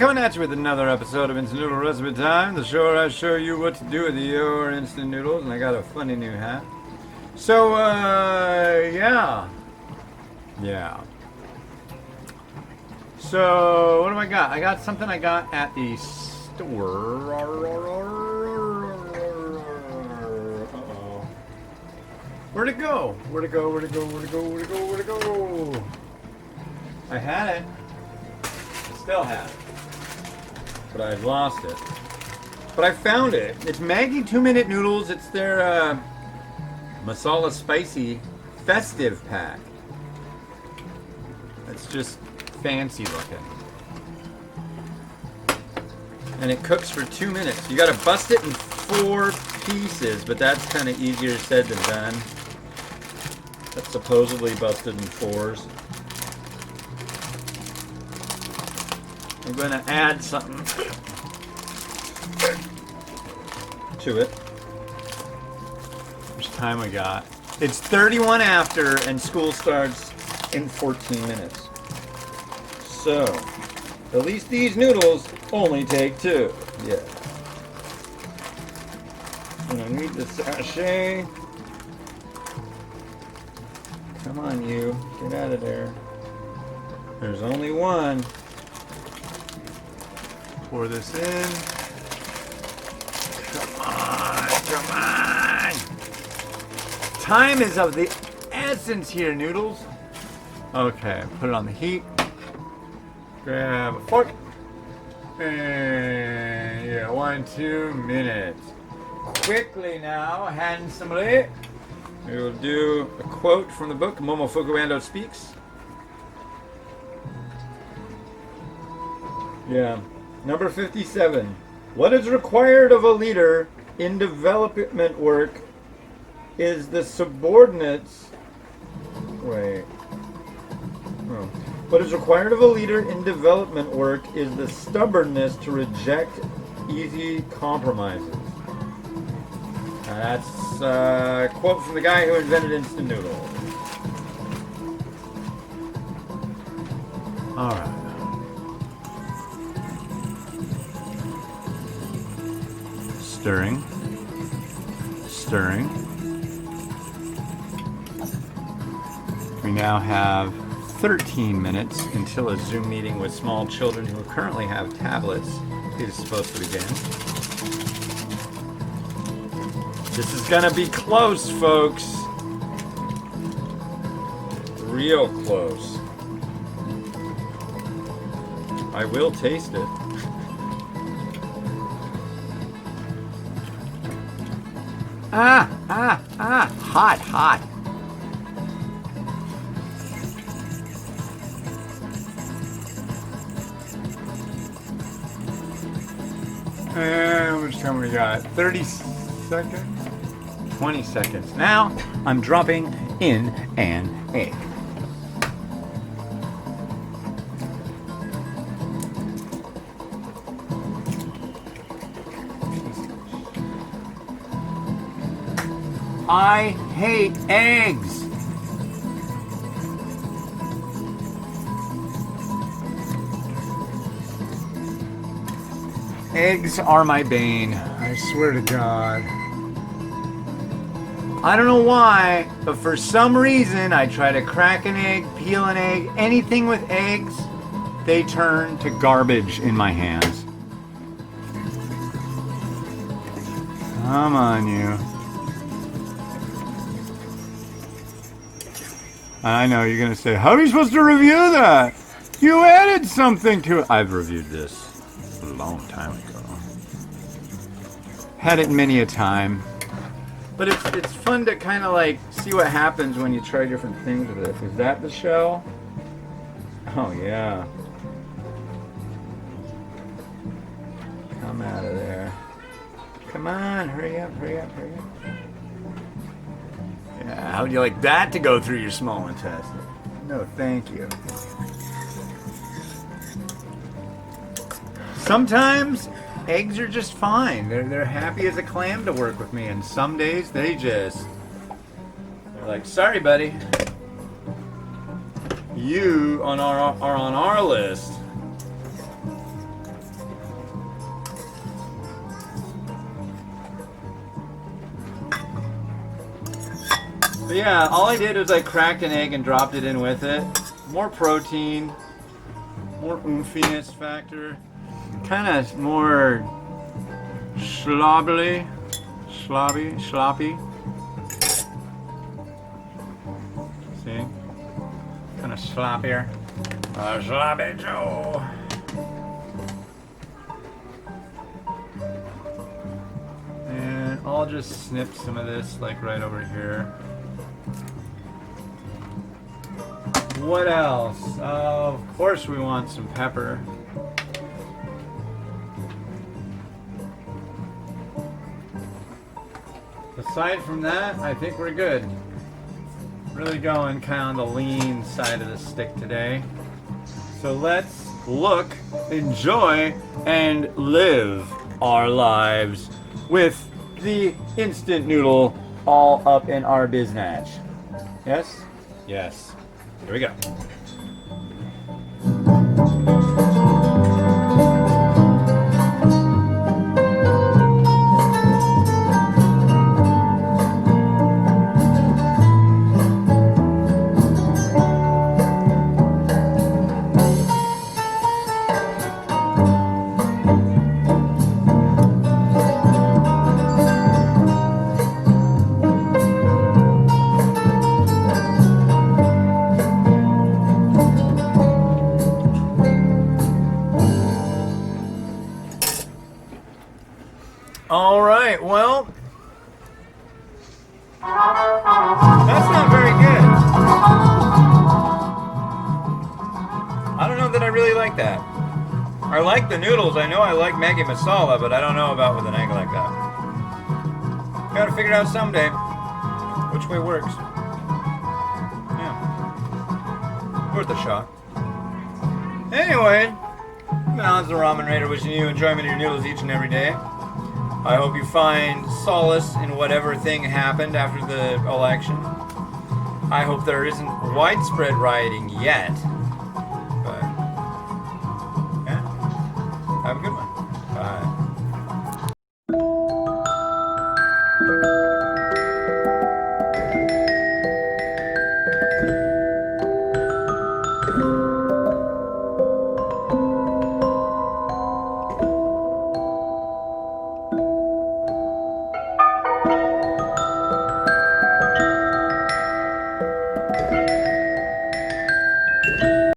coming at you with another episode of Instant Noodle Recipe Time, the show where I show you what to do with your instant noodles, and I got a funny new hat. So, yeah. So, what do I got? I got something I got at the store. Uh-oh. Where'd it go? I had it. I still have it. But I've lost it. But I found it. It's Maggi 2-minute noodles. It's their Masala spicy festive pack. It's just fancy looking. And it cooks for 2 minutes. You gotta bust it in 4 pieces, but that's kind of easier said than done. That's supposedly busted in 4s. I'm gonna add something to it. How much time we got? It's 31 after, and school starts in 14 minutes. So, at least these noodles only take 2. Yeah. And I need the sachet. Come on, you. Get out of there. There's only one. Pour this in. Come on. Time is of the essence here, noodles. Okay, put it on the heat. Grab a fork. And yeah, 1-2 minutes. Quickly now, handsomely, we will do a quote from the book, Momo Fukuando Speaks. Yeah. Number 57. What is required of a leader in development work is the subordinates. Wait. Oh. What is required of a leader in development work is the stubbornness to reject easy compromises. That's a quote from the guy who invented instant noodles. Alright. Stirring. We now have 13 minutes until a Zoom meeting with small children who currently have tablets is supposed to begin. This is gonna be close, folks. Real close. I will taste it. Hot. And how much time we got? 30 seconds? 20 seconds. Now, I'm dropping in an egg. I hate eggs. Eggs are my bane. I swear to God. I don't know why, but for some reason I try to crack an egg, peel an egg, anything with eggs, they turn to garbage in my hands. Come on, you. I know, you're going to say, how are you supposed to review that? You added something to it. I've reviewed this a long time ago. Had it many a time. But it's fun to kind of like see what happens when you try different things with it. Is that the shell? Oh, yeah. Come out of there. Come on, hurry up. Yeah, how would you like that to go through your small intestine? No, thank you. Sometimes eggs are just fine. They're happy as a clam to work with me, and some days they're like, sorry, buddy. You are on our list. But yeah, all I did was I cracked an egg and dropped it in with it. More protein, more oomphiness factor, kind of more sloppy. See? Kind of sloppier. Sloppy Joe. And I'll just snip some of this like right over here. What else? Of course we want some pepper. Aside from that, I think we're good. Really going kind of on the lean side of the stick today. So let's look, enjoy, and live our lives with the instant noodle all up in our biznatch. Yes? Yes. Here we go. All right, well, that's not very good. I don't know that I really like that. I like the noodles. I know I like Maggi Masala, but I don't know about with an egg like that. Gotta figure it out someday. Which way works. Yeah. Worth a shot. Anyway, Alan's the Ramen Raider wishing you enjoyment of your noodles each and every day. I hope you find solace in whatever thing happened after the election. I hope there isn't widespread rioting yet. But, yeah. Have a good one. Bye.